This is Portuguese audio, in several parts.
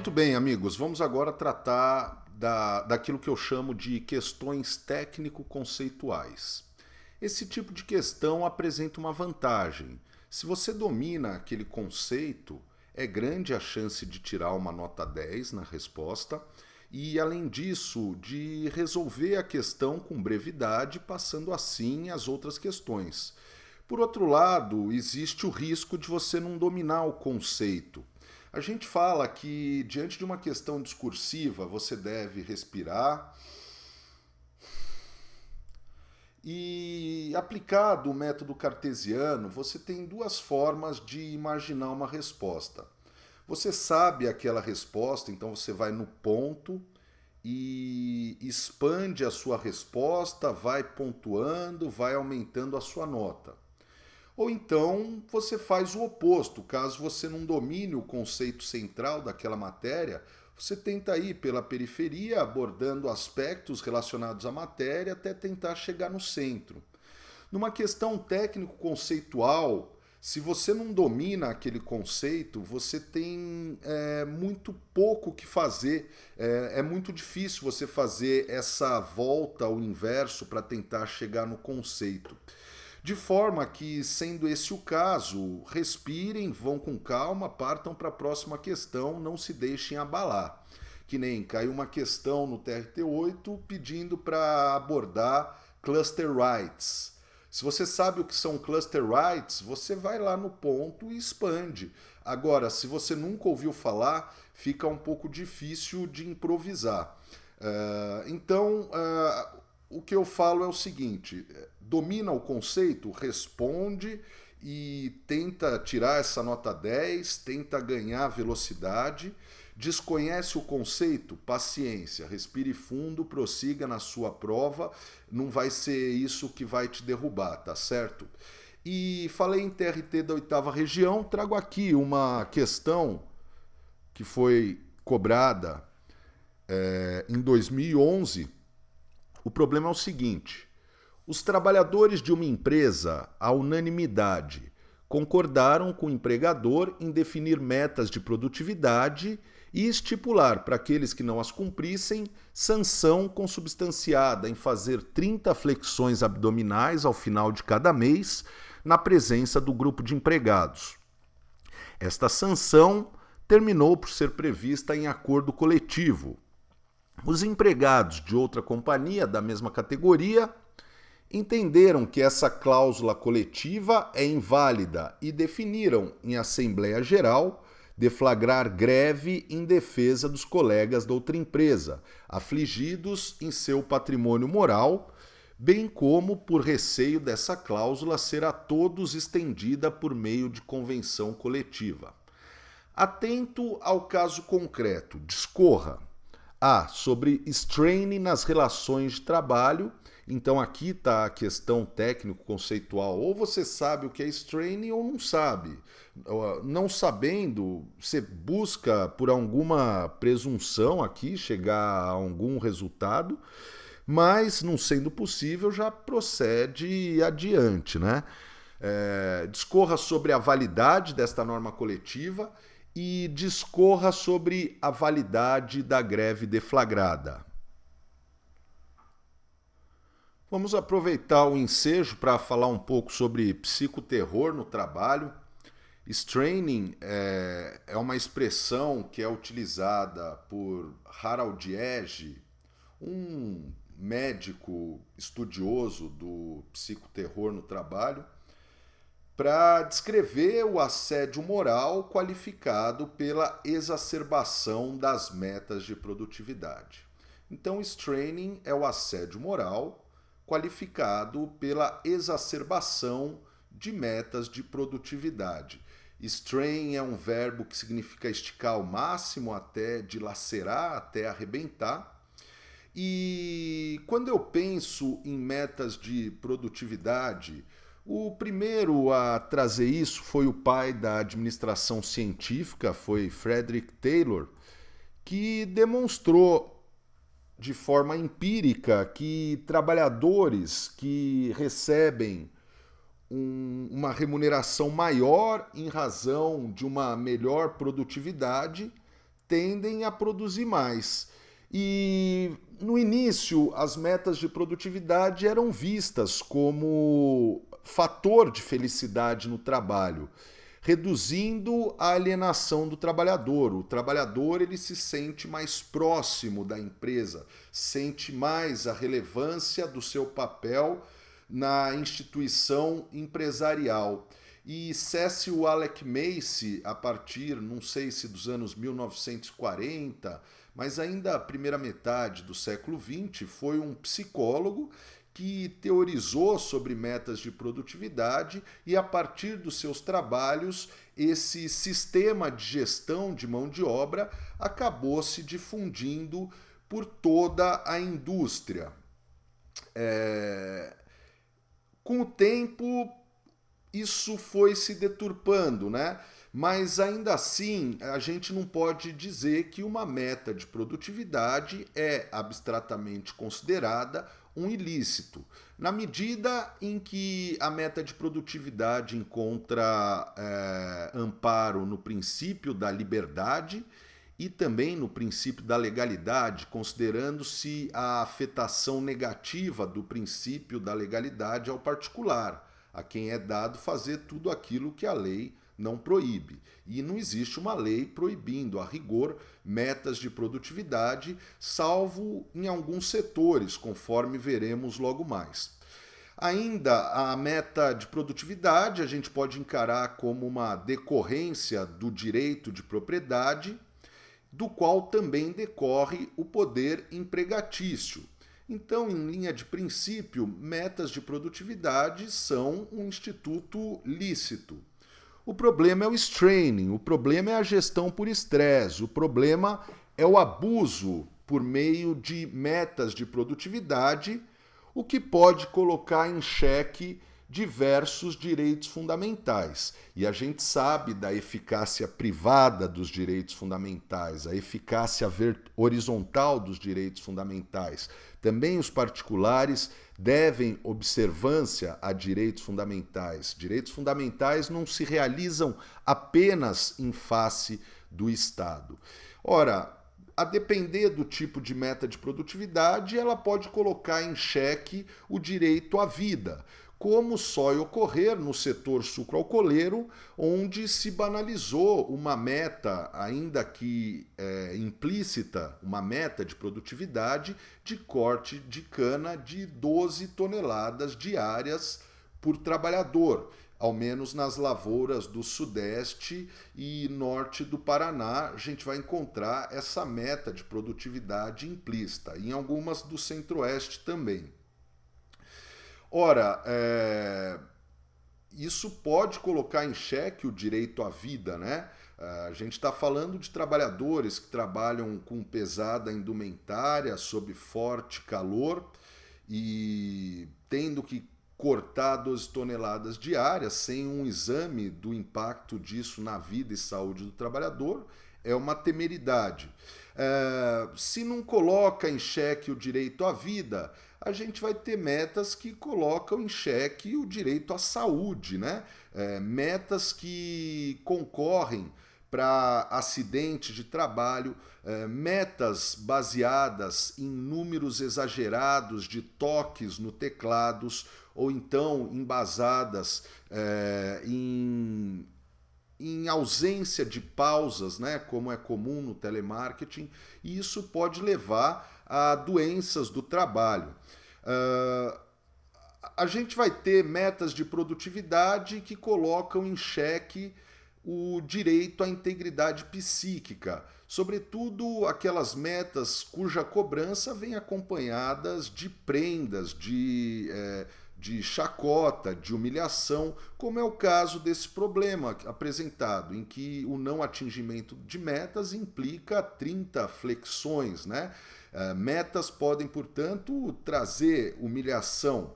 Muito bem, amigos. Vamos agora tratar daquilo que eu chamo de questões técnico-conceituais. Esse tipo de questão apresenta uma vantagem. Se você domina aquele conceito, é grande a chance de tirar uma nota 10 na resposta e, além disso, de resolver a questão com brevidade, passando assim as outras questões. Por outro lado, existe o risco de você não dominar o conceito. A gente fala que, diante de uma questão discursiva, você deve respirar e, aplicado o método cartesiano, você tem duas formas de imaginar uma resposta. Você sabe aquela resposta, então você vai no ponto e expande a sua resposta, vai pontuando, vai aumentando a sua nota. Ou então você faz o oposto, caso você não domine o conceito central daquela matéria, você tenta ir pela periferia, abordando aspectos relacionados à matéria até tentar chegar no centro. Numa questão técnico-conceitual, se você não domina aquele conceito, você tem muito pouco o que fazer. É muito difícil você fazer essa volta ao inverso para tentar chegar no conceito. De forma que, sendo esse o caso, respirem, vão com calma, partam para a próxima questão, não se deixem abalar. Que nem caiu uma questão no TRT-8 pedindo para abordar cluster rights. Se você sabe o que são cluster rights, você vai lá no ponto e expande. Agora, se você nunca ouviu falar, fica um pouco difícil de improvisar. O que eu falo é o seguinte: domina o conceito, responde e tenta tirar essa nota 10, tenta ganhar velocidade. Desconhece o conceito? Paciência, respire fundo, prossiga na sua prova, não vai ser isso que vai te derrubar, tá certo? E falei em TRT da oitava região, trago aqui uma questão que foi cobrada em 2011. O problema é o seguinte: os trabalhadores de uma empresa, à unanimidade, concordaram com o empregador em definir metas de produtividade e estipular para aqueles que não as cumprissem sanção consubstanciada em fazer 30 flexões abdominais ao final de cada mês, na presença do grupo de empregados. Esta sanção terminou por ser prevista em acordo coletivo. Os empregados de outra companhia da mesma categoria entenderam que essa cláusula coletiva é inválida e definiram, em Assembleia Geral, deflagrar greve em defesa dos colegas da outra empresa, afligidos em seu patrimônio moral, bem como por receio dessa cláusula ser a todos estendida por meio de convenção coletiva. Atento ao caso concreto, discorra. A. Sobre straining nas relações de trabalho. Então aqui está a questão técnico-conceitual. Ou você sabe o que é straining ou não sabe. Não sabendo, você busca por alguma presunção aqui chegar a algum resultado, mas não sendo possível já procede adiante, né? Discorra sobre a validade desta norma coletiva e discorra sobre a validade da greve deflagrada. Vamos aproveitar o ensejo para falar um pouco sobre psicoterror no trabalho. Straining é uma expressão que é utilizada por Harald Ege, um médico estudioso do psicoterror no trabalho, para descrever o assédio moral qualificado pela exacerbação das metas de produtividade. Então, straining é o assédio moral qualificado pela exacerbação de metas de produtividade. Strain é um verbo que significa esticar ao máximo, até dilacerar, até arrebentar. E quando eu penso em metas de produtividade, o primeiro a trazer isso foi o pai da administração científica, foi Frederick Taylor, que demonstrou de forma empírica que trabalhadores que recebem uma remuneração maior em razão de uma melhor produtividade tendem a produzir mais. E no início, as metas de produtividade eram vistas como fator de felicidade no trabalho, reduzindo a alienação do trabalhador. O trabalhador ele se sente mais próximo da empresa, sente mais a relevância do seu papel na instituição empresarial. E Cecil Alec Macy, a partir, não sei se dos anos 1940, mas ainda a primeira metade do século XX, foi um psicólogo que teorizou sobre metas de produtividade e, a partir dos seus trabalhos, esse sistema de gestão de mão de obra acabou se difundindo por toda a indústria. Com o tempo, isso foi se deturpando, né? Mas ainda assim, a gente não pode dizer que uma meta de produtividade é abstratamente considerada um ilícito, na medida em que a meta de produtividade encontra amparo no princípio da liberdade e também no princípio da legalidade, considerando-se a afetação negativa do princípio da legalidade ao particular, a quem é dado fazer tudo aquilo que a lei não proíbe. E não existe uma lei proibindo, a rigor, metas de produtividade, salvo em alguns setores, conforme veremos logo mais. Ainda a meta de produtividade a gente pode encarar como uma decorrência do direito de propriedade, do qual também decorre o poder empregatício. Então, em linha de princípio, metas de produtividade são um instituto lícito. O problema é o straining, o problema é a gestão por estresse, o problema é o abuso por meio de metas de produtividade, o que pode colocar em xeque diversos direitos fundamentais. E a gente sabe da eficácia privada dos direitos fundamentais, a eficácia horizontal dos direitos fundamentais. Também os particulares devem observância a direitos fundamentais. Direitos fundamentais não se realizam apenas em face do Estado. Ora, a depender do tipo de meta de produtividade, ela pode colocar em xeque o direito à vida, como só ocorrer no setor sucroalcooleiro, onde se banalizou uma meta, ainda que implícita, uma meta de produtividade de corte de cana de 12 toneladas diárias por trabalhador, ao menos nas lavouras do Sudeste e Norte do Paraná, a gente vai encontrar essa meta de produtividade implícita, em algumas do Centro-Oeste também. Ora, isso pode colocar em xeque o direito à vida, né? A gente está falando de trabalhadores que trabalham com pesada indumentária, sob forte calor e tendo que cortar 12 toneladas diárias sem um exame do impacto disso na vida e saúde do trabalhador, é uma temeridade. Se não coloca em xeque o direito à vida, a gente vai ter metas que colocam em xeque o direito à saúde, né? Metas que concorrem para acidente de trabalho, metas baseadas em números exagerados de toques no teclados, ou então embasadas em ausência de pausas, né, como é comum no telemarketing, e isso pode levar a doenças do trabalho. A gente vai ter metas de produtividade que colocam em xeque o direito à integridade psíquica, sobretudo aquelas metas cuja cobrança vem acompanhadas de prendas, de chacota, de humilhação, como é o caso desse problema apresentado, em que o não atingimento de metas implica 30 flexões, né? Metas podem, portanto, trazer humilhação.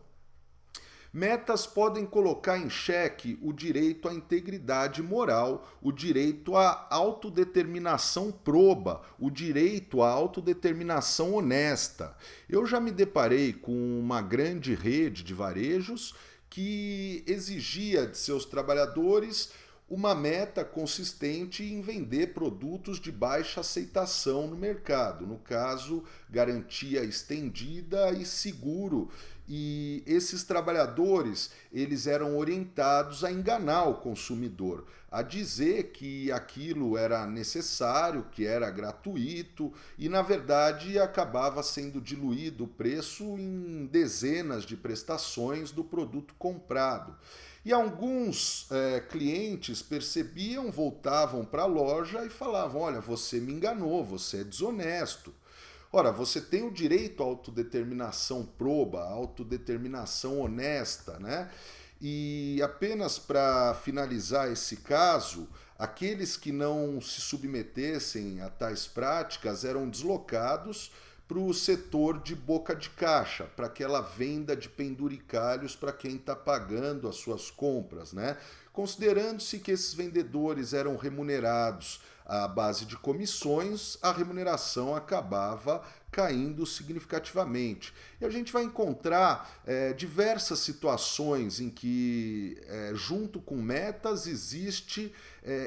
Metas podem colocar em xeque o direito à integridade moral, o direito à autodeterminação proba, o direito à autodeterminação honesta. Eu já me deparei com uma grande rede de varejos que exigia de seus trabalhadores uma meta consistente em vender produtos de baixa aceitação no mercado, no caso, garantia estendida e seguro. E esses trabalhadores, eles eram orientados a enganar o consumidor, a dizer que aquilo era necessário, que era gratuito e, na verdade, acabava sendo diluído o preço em dezenas de prestações do produto comprado. E alguns clientes percebiam, voltavam para a loja e falavam: olha, você me enganou, você é desonesto. Ora, você tem o direito à autodeterminação proba, à autodeterminação honesta, né? E apenas para finalizar esse caso, aqueles que não se submetessem a tais práticas eram deslocados para o setor de boca de caixa, para aquela venda de penduricalhos para quem está pagando as suas compras, né? Considerando-se que esses vendedores eram remunerados à base de comissões, a remuneração acabava caindo significativamente. E a gente vai encontrar diversas situações em que, junto com metas, existe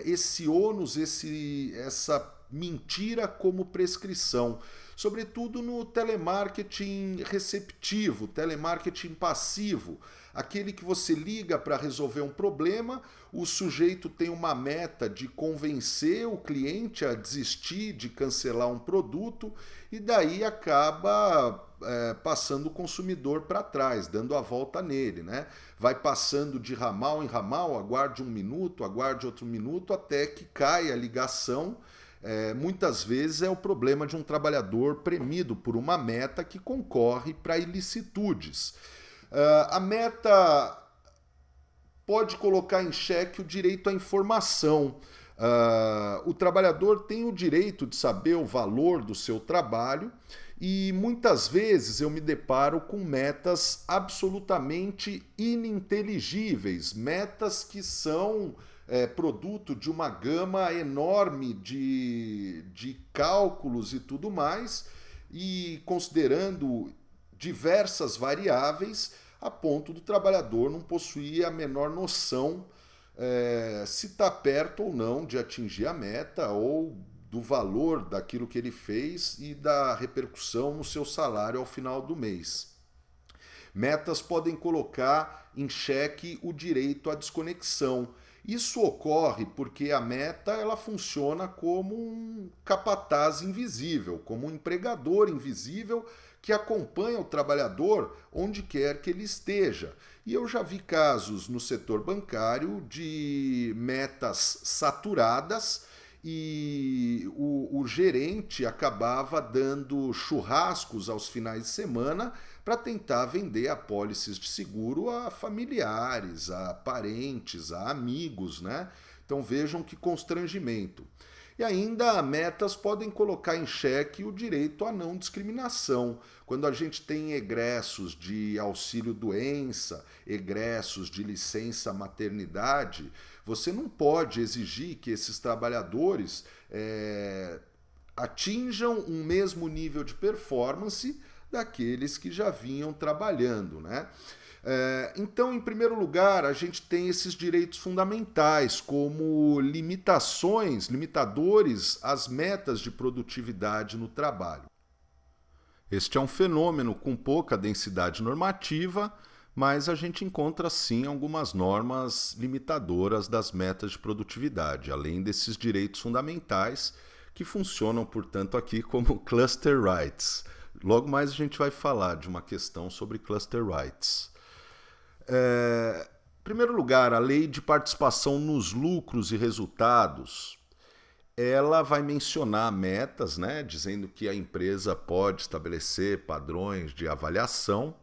esse ônus, essa mentira como prescrição. Sobretudo no telemarketing receptivo, telemarketing passivo, aquele que você liga para resolver um problema, o sujeito tem uma meta de convencer o cliente a desistir de cancelar um produto e daí acaba passando o consumidor para trás, dando a volta nele, né? Vai passando de ramal em ramal, aguarde um minuto, aguarde outro minuto, até que cai a ligação. Muitas vezes é o problema de um trabalhador premido por uma meta que concorre para ilicitudes. A meta pode colocar em xeque o direito à informação. O trabalhador tem o direito de saber o valor do seu trabalho e muitas vezes eu me deparo com metas absolutamente ininteligíveis, metas que são produto de uma gama enorme de cálculos e tudo mais, e considerando diversas variáveis, a ponto do trabalhador não possuir a menor noção se está perto ou não de atingir a meta ou do valor daquilo que ele fez e da repercussão no seu salário ao final do mês. Metas podem colocar em xeque o direito à desconexão. Isso ocorre porque a meta ela funciona como um capataz invisível, como um empregador invisível que acompanha o trabalhador onde quer que ele esteja. E eu já vi casos no setor bancário de metas saturadas e o gerente acabava dando churrascos aos finais de semana para tentar vender apólices de seguro a familiares, a parentes, a amigos, né? Então vejam que constrangimento. E ainda metas podem colocar em xeque o direito à não discriminação. Quando a gente tem egressos de auxílio-doença, egressos de licença-maternidade, você não pode exigir que esses trabalhadores atinjam um mesmo nível de performance daqueles que já vinham trabalhando, né? Então, em primeiro lugar, a gente tem esses direitos fundamentais, como limitadores às metas de produtividade no trabalho. Este é um fenômeno com pouca densidade normativa, mas a gente encontra sim algumas normas limitadoras das metas de produtividade, além desses direitos fundamentais que funcionam, portanto, aqui como cluster rights. Logo mais a gente vai falar de uma questão sobre cluster rights. Em primeiro lugar, a lei de participação nos lucros e resultados, ela vai mencionar metas, né, dizendo que a empresa pode estabelecer padrões de avaliação,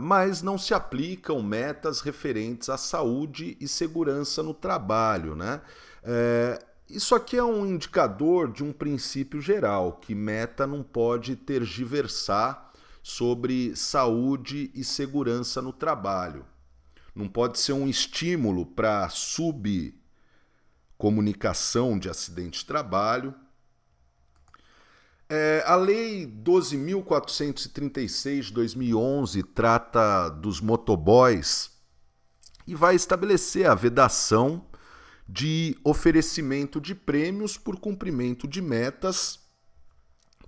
mas não se aplicam metas referentes à saúde e segurança no trabalho, né? Isso aqui é um indicador de um princípio geral, que meta não pode tergiversar sobre saúde e segurança no trabalho. Não pode ser um estímulo para subcomunicação de acidente de trabalho. A Lei 12.436 de 2011 trata dos motoboys e vai estabelecer a vedação de oferecimento de prêmios por cumprimento de metas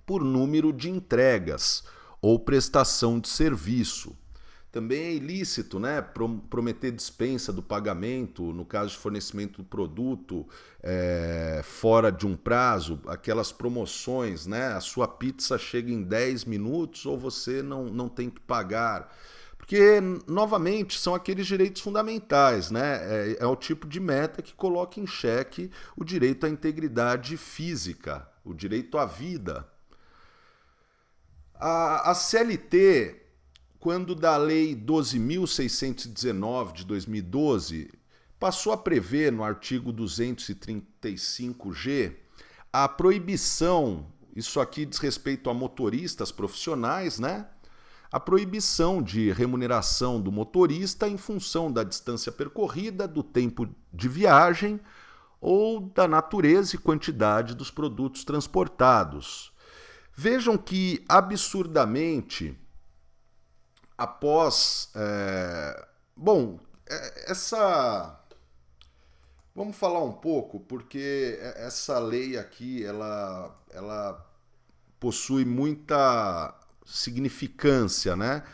por número de entregas ou prestação de serviço. Também é ilícito, né, prometer dispensa do pagamento no caso de fornecimento do produto fora de um prazo, aquelas promoções, né, a sua pizza chega em 10 minutos ou você não tem que pagar. Porque, novamente, são aqueles direitos fundamentais, né? É o tipo de meta que coloca em xeque o direito à integridade física, o direito à vida. A CLT, quando da Lei 12.619 de 2012, passou a prever no artigo 235G a proibição, isso aqui diz respeito a motoristas profissionais, né? A proibição de remuneração do motorista em função da distância percorrida, do tempo de viagem ou da natureza e quantidade dos produtos transportados. Vejam que, absurdamente, após... Vamos falar um pouco, porque essa lei aqui, ela possui muita significância, né?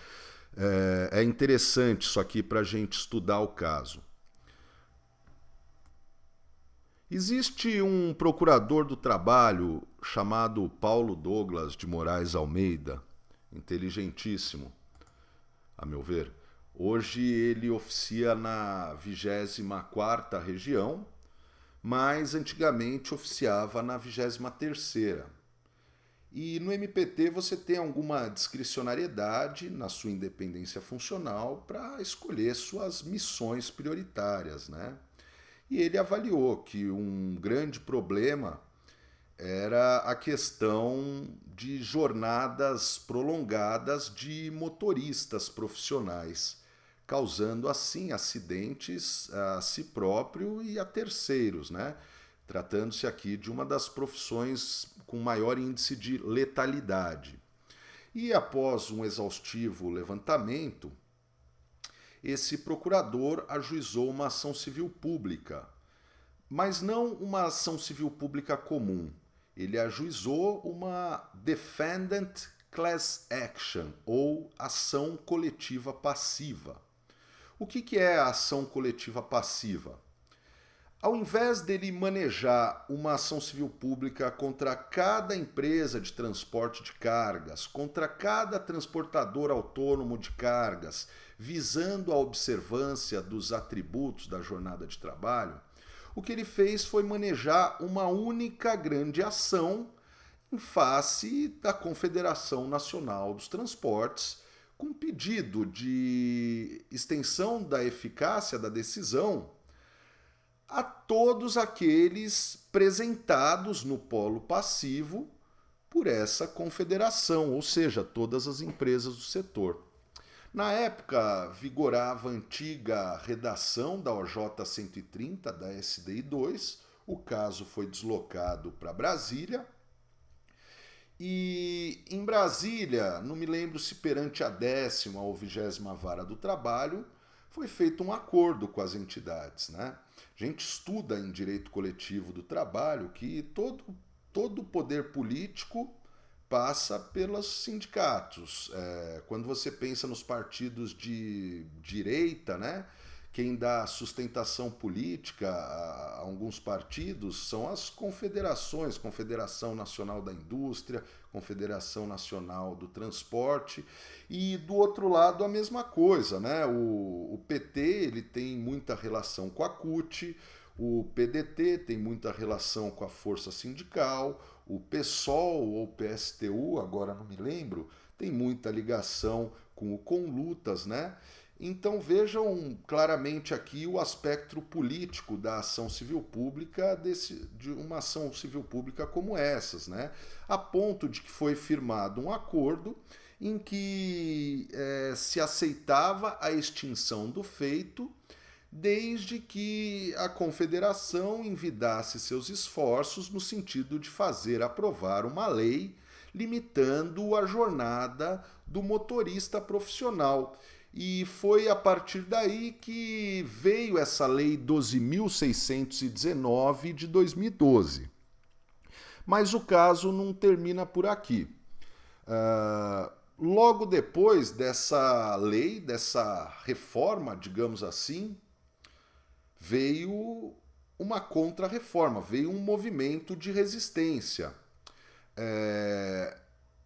É interessante isso aqui para a gente estudar o caso. Existe um procurador do trabalho chamado Paulo Douglas de Moraes Almeida, inteligentíssimo, a meu ver. Hoje ele oficia na 24ª região, mas antigamente oficiava na 23ª. E no MPT você tem alguma discricionariedade na sua independência funcional para escolher suas missões prioritárias, né? E ele avaliou que um grande problema era a questão de jornadas prolongadas de motoristas profissionais, causando assim acidentes a si próprio e a terceiros, né? Tratando-se aqui de uma das profissões com maior índice de letalidade. E após um exaustivo levantamento, esse procurador ajuizou uma ação civil pública, mas não uma ação civil pública comum. Ele ajuizou uma Defendant Class Action, ou ação coletiva passiva. O que é a ação coletiva passiva? Ao invés dele manejar uma ação civil pública contra cada empresa de transporte de cargas, contra cada transportador autônomo de cargas, visando a observância dos atributos da jornada de trabalho, o que ele fez foi manejar uma única grande ação em face da Confederação Nacional dos Transportes, com pedido de extensão da eficácia da decisão a todos aqueles presentados no polo passivo por essa confederação, ou seja, todas as empresas do setor. Na época, vigorava a antiga redação da OJ 130 da SDI 2, o caso foi deslocado para Brasília, e em Brasília, não me lembro se perante a 10ª ou 20ª Vara do Trabalho, foi feito um acordo com as entidades, né? A gente estuda em direito coletivo do trabalho que todo poder político passa pelos sindicatos. Quando você pensa nos partidos de direita, né, quem dá sustentação política a alguns partidos são as confederações, Confederação Nacional da Indústria, Confederação Nacional do Transporte, e do outro lado a mesma coisa, né? O PT ele tem muita relação com a CUT, o PDT tem muita relação com a Força Sindical, o PSOL ou PSTU, agora não me lembro, tem muita ligação com o Conlutas, né? Então vejam claramente aqui o aspecto político da ação civil pública, de uma ação civil pública como essas, né? A ponto de que foi firmado um acordo em que se aceitava a extinção do feito desde que a confederação envidasse seus esforços no sentido de fazer aprovar uma lei limitando a jornada do motorista profissional. E foi a partir daí que veio essa Lei 12.619 de 2012. Mas o caso não termina por aqui. Logo depois dessa lei, dessa reforma, digamos assim, veio uma contra-reforma, veio um movimento de resistência.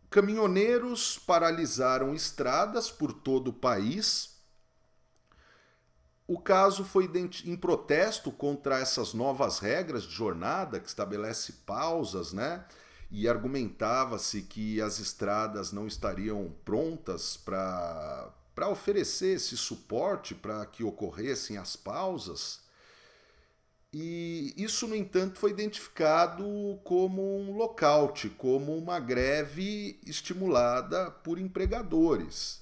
Caminhoneiros paralisaram estradas por todo o país. O caso foi em protesto contra essas novas regras de jornada que estabelece pausas, né? E argumentava-se que as estradas não estariam prontas para oferecer esse suporte para que ocorressem as pausas. E isso, no entanto, foi identificado como um lockout, como uma greve estimulada por empregadores.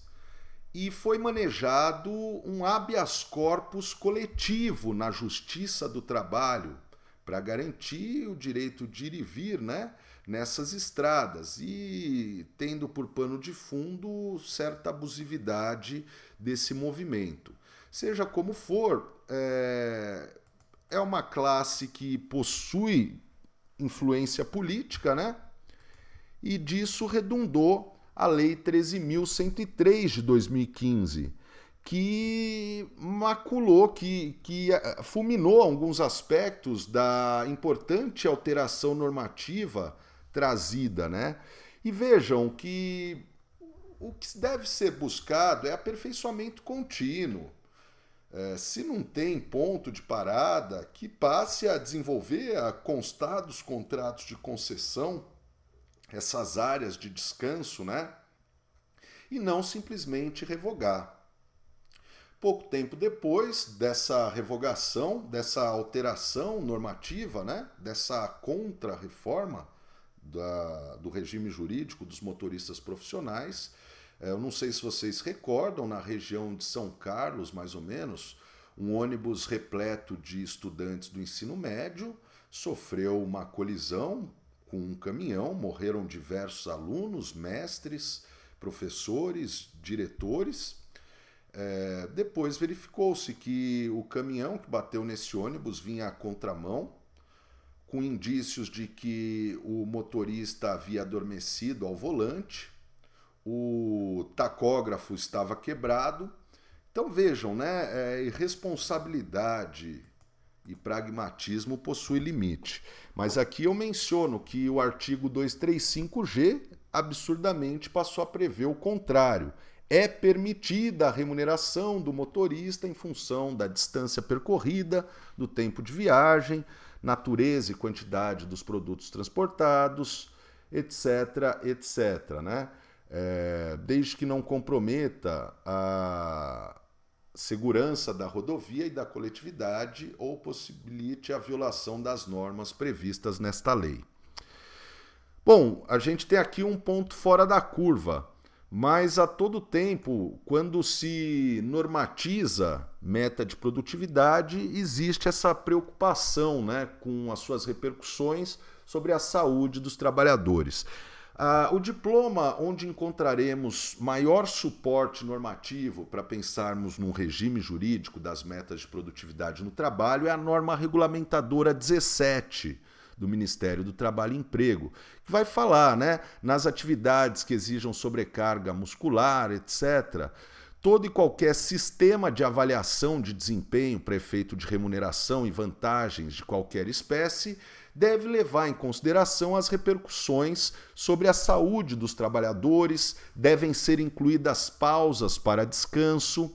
E foi manejado um habeas corpus coletivo na Justiça do Trabalho para garantir o direito de ir e vir, né, nessas estradas e tendo por pano de fundo certa abusividade desse movimento. Seja como for, é uma classe que possui influência política, né? E disso redundou a Lei 13.103 de 2015, que maculou, que fulminou alguns aspectos da importante alteração normativa trazida, né? E vejam que o que deve ser buscado é aperfeiçoamento contínuo. Se não tem ponto de parada, que passe a desenvolver, a constar dos contratos de concessão, essas áreas de descanso, né? E não simplesmente revogar. Pouco tempo depois dessa revogação, dessa alteração normativa, né? Dessa contra-reforma do regime jurídico dos motoristas profissionais, eu não sei se vocês recordam, na região de São Carlos, mais ou menos, um ônibus repleto de estudantes do ensino médio sofreu uma colisão com um caminhão, morreram diversos alunos, mestres, professores, diretores. Depois verificou-se que o caminhão que bateu nesse ônibus vinha à contramão, com indícios de que o motorista havia adormecido ao volante, o tacógrafo estava quebrado. Então vejam, né? Irresponsabilidade e pragmatismo possui limite. Mas aqui eu menciono que o artigo 235G absurdamente passou a prever o contrário. É permitida a remuneração do motorista em função da distância percorrida, do tempo de viagem, natureza e quantidade dos produtos transportados, etc, etc, né? Desde que não comprometa a segurança da rodovia e da coletividade ou possibilite a violação das normas previstas nesta lei. Bom, a gente tem aqui um ponto fora da curva, mas a todo tempo, quando se normatiza meta de produtividade, existe essa preocupação, né, com as suas repercussões sobre a saúde dos trabalhadores. O diploma onde encontraremos maior suporte normativo para pensarmos num regime jurídico das metas de produtividade no trabalho é a norma regulamentadora 17 do Ministério do Trabalho e Emprego, que vai falar, né, nas atividades que exijam sobrecarga muscular, etc., todo e qualquer sistema de avaliação de desempenho para efeito de remuneração e vantagens de qualquer espécie deve levar em consideração as repercussões sobre a saúde dos trabalhadores, devem ser incluídas pausas para descanso,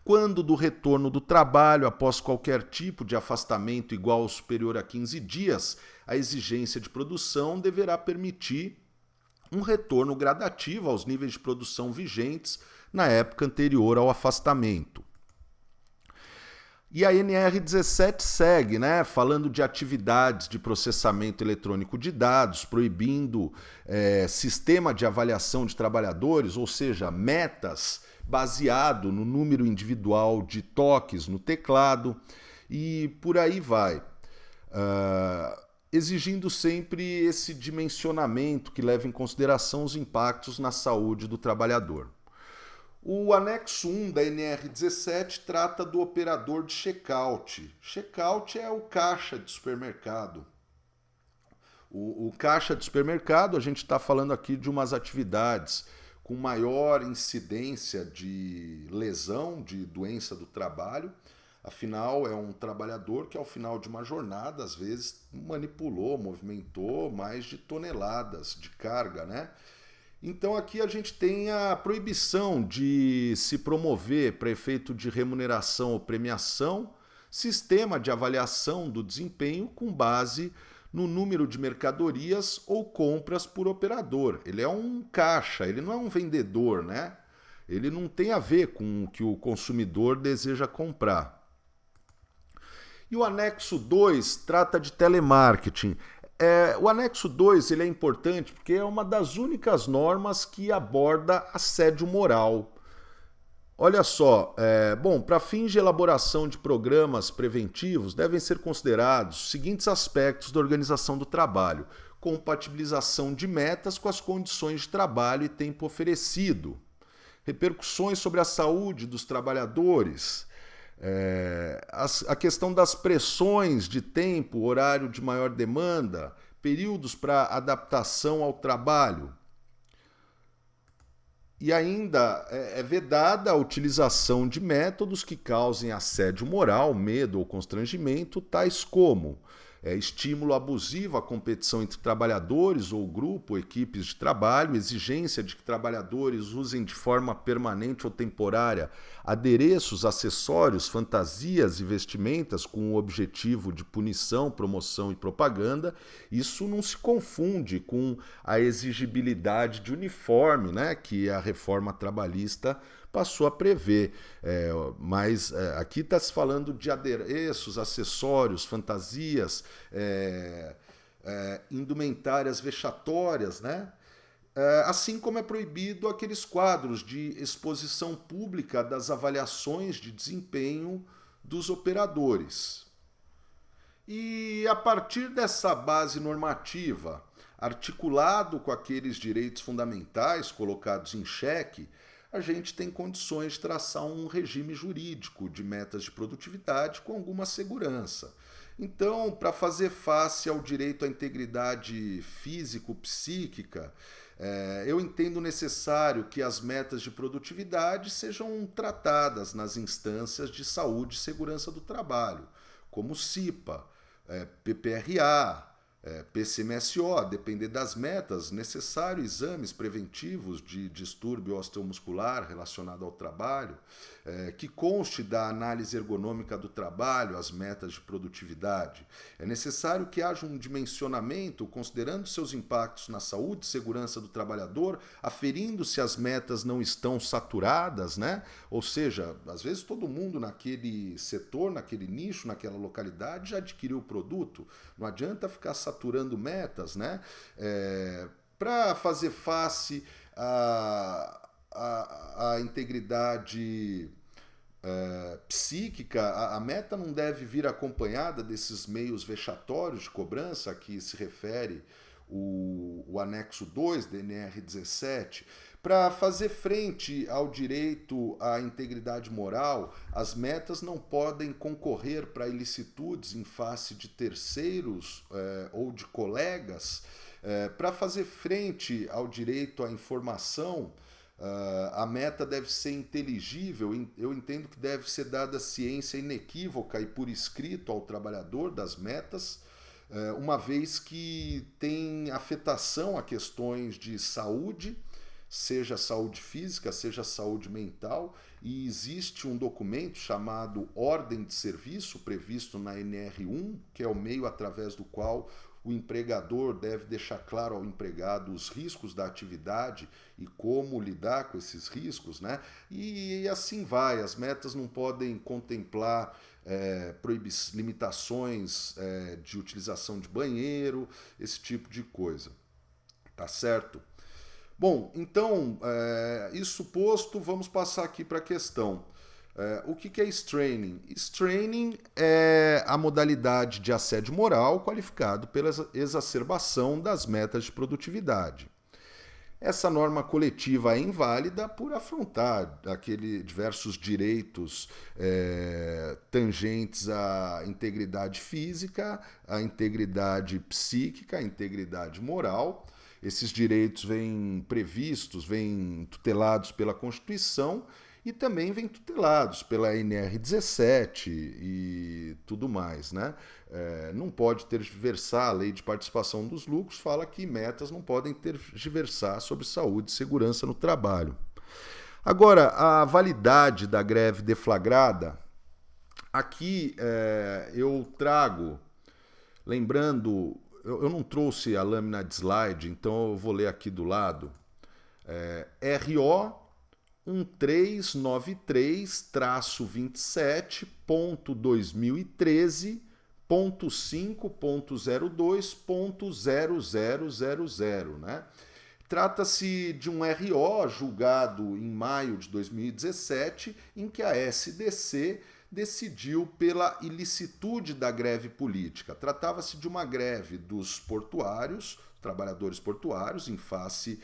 quando do retorno do trabalho após qualquer tipo de afastamento igual ou superior a 15 dias, a exigência de produção deverá permitir um retorno gradativo aos níveis de produção vigentes na época anterior ao afastamento. E a NR17 segue, né, falando de atividades de processamento eletrônico de dados, proibindo sistema de avaliação de trabalhadores, ou seja, metas baseado no número individual de toques no teclado e por aí vai. Exigindo sempre esse dimensionamento que leva em consideração os impactos na saúde do trabalhador. O anexo 1 da NR17 trata do operador de checkout. Checkout é o caixa de supermercado. O caixa de supermercado, a gente está falando aqui de umas atividades com maior incidência de lesão, de doença do trabalho. Afinal, é um trabalhador que ao final de uma jornada, às vezes, manipulou, movimentou mais de toneladas de carga, né? Então aqui a gente tem a proibição de se promover para efeito de remuneração ou premiação sistema de avaliação do desempenho com base no número de mercadorias ou compras por operador. Ele é um caixa, ele não é um vendedor, né? Ele não tem a ver com o que o consumidor deseja comprar. E o anexo 2 trata de telemarketing. O anexo 2 ele é importante porque é uma das únicas normas que aborda assédio moral. Olha só, para fins de elaboração de programas preventivos devem ser considerados os seguintes aspectos da organização do trabalho: compatibilização de metas com as condições de trabalho e tempo oferecido, repercussões sobre a saúde dos trabalhadores, a questão das pressões de tempo, horário de maior demanda, períodos para adaptação ao trabalho. E ainda é vedada a utilização de métodos que causem assédio moral, medo ou constrangimento, tais como estímulo abusivo à competição entre trabalhadores ou grupo ou equipes de trabalho, exigência de que trabalhadores usem de forma permanente ou temporária adereços, acessórios, fantasias e vestimentas com o objetivo de punição, promoção e propaganda. Isso não se confunde com a exigibilidade de uniforme, né, que a reforma trabalhista passou a prever. Mas aqui está se falando de adereços, acessórios, fantasias, indumentárias vexatórias, né? Assim como é proibido aqueles quadros de exposição pública das avaliações de desempenho dos operadores. E a partir dessa base normativa, articulado com aqueles direitos fundamentais colocados em xeque, a gente tem condições de traçar um regime jurídico de metas de produtividade com alguma segurança. Então, para fazer face ao direito à integridade físico-psíquica, eu entendo necessário que as metas de produtividade sejam tratadas nas instâncias de saúde e segurança do trabalho, como CIPA, PPRA, PCMSO, a depender das metas, necessário exames preventivos de distúrbio osteomuscular relacionado ao trabalho, que conste da análise ergonômica do trabalho, as metas de produtividade. É necessário que haja um dimensionamento considerando seus impactos na saúde e segurança do trabalhador, aferindo se as metas não estão saturadas, né? Ou seja, às vezes todo mundo naquele setor, naquele nicho, naquela localidade já adquiriu o produto. Não adianta ficar saturando metas, né? Para fazer face à integridade psíquica, a meta não deve vir acompanhada desses meios vexatórios de cobrança a que se refere o anexo 2 da NR17. Para fazer frente ao direito à integridade moral, as metas não podem concorrer para ilicitudes em face de terceiros ou de colegas. Para fazer frente ao direito à informação, a meta deve ser inteligível. Eu entendo que deve ser dada ciência inequívoca e por escrito ao trabalhador das metas, uma vez que tem afetação a questões de saúde, seja saúde física, seja saúde mental, e existe um documento chamado Ordem de Serviço, previsto na NR1, que é o meio através do qual o empregador deve deixar claro ao empregado os riscos da atividade e como lidar com esses riscos, né? E assim vai, as metas não podem contemplar limitações de utilização de banheiro, esse tipo de coisa, tá certo? Bom, então, isso posto, vamos passar aqui para a questão. O que é straining? Straining é a modalidade de assédio moral qualificado pela exacerbação das metas de produtividade. Essa norma coletiva é inválida por afrontar diversos direitos tangentes à integridade física, à integridade psíquica, à integridade moral. Esses direitos vêm previstos, vêm tutelados pela Constituição e também vêm tutelados pela NR17 e tudo mais, né? Não pode tergiversar, a lei de participação dos lucros fala que metas não podem tergiversar sobre saúde e segurança no trabalho. Agora, a validade da greve deflagrada, aqui eu trago, lembrando, eu não trouxe a lâmina de slide, então eu vou ler aqui do lado, RO 1393.2013.5.02.0000, né? Trata-se de um RO julgado em maio de 2017, em que a SDC decidiu pela ilicitude da greve política. Tratava-se de uma greve dos portuários, trabalhadores portuários, em face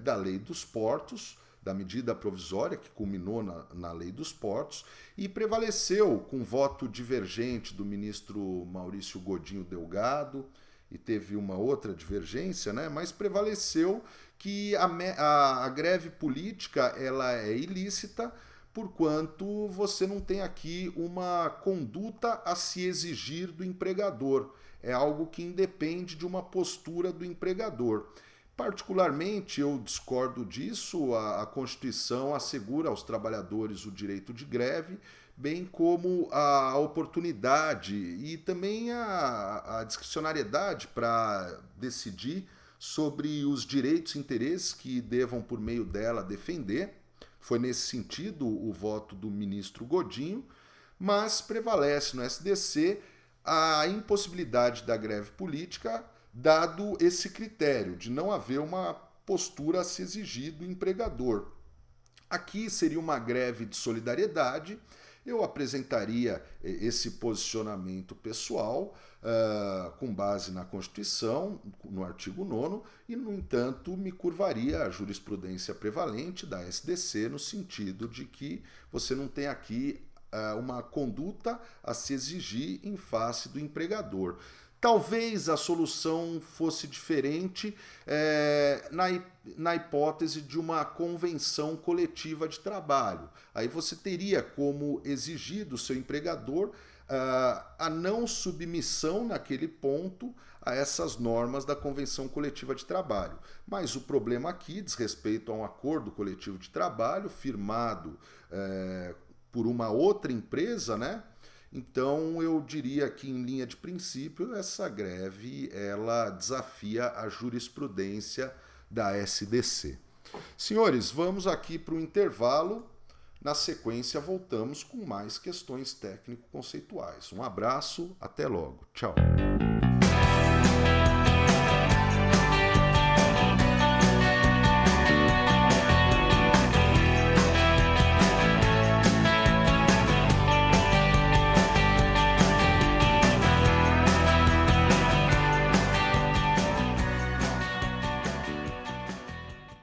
da lei dos portos, da medida provisória que culminou na lei dos portos, e prevaleceu com voto divergente do ministro Maurício Godinho Delgado, e teve uma outra divergência, né? Mas prevaleceu que a greve política ela é ilícita, porquanto você não tem aqui uma conduta a se exigir do empregador. É algo que independe de uma postura do empregador. Particularmente, eu discordo disso, a Constituição assegura aos trabalhadores o direito de greve, bem como a oportunidade e também a discricionariedade para decidir sobre os direitos e interesses que devam, por meio dela, defender. Foi nesse sentido o voto do ministro Godinho, mas prevalece no SDC a impossibilidade da greve política, dado esse critério de não haver uma postura a se exigir do empregador. Aqui seria uma greve de solidariedade. Eu apresentaria esse posicionamento pessoal com base na Constituição, no artigo 9º, e, no entanto, me curvaria à jurisprudência prevalente da SDC no sentido de que você não tem aqui uma conduta a se exigir em face do empregador. Talvez a solução fosse diferente na hipótese de uma convenção coletiva de trabalho. Aí você teria como exigir do seu empregador a não submissão naquele ponto a essas normas da convenção coletiva de trabalho. Mas o problema aqui diz respeito a um acordo coletivo de trabalho firmado por uma outra empresa, né? Então, eu diria que, em linha de princípio, essa greve ela desafia a jurisprudência da SDC. Senhores, vamos aqui para o intervalo. Na sequência, voltamos com mais questões técnico-conceituais. Um abraço, até logo. Tchau.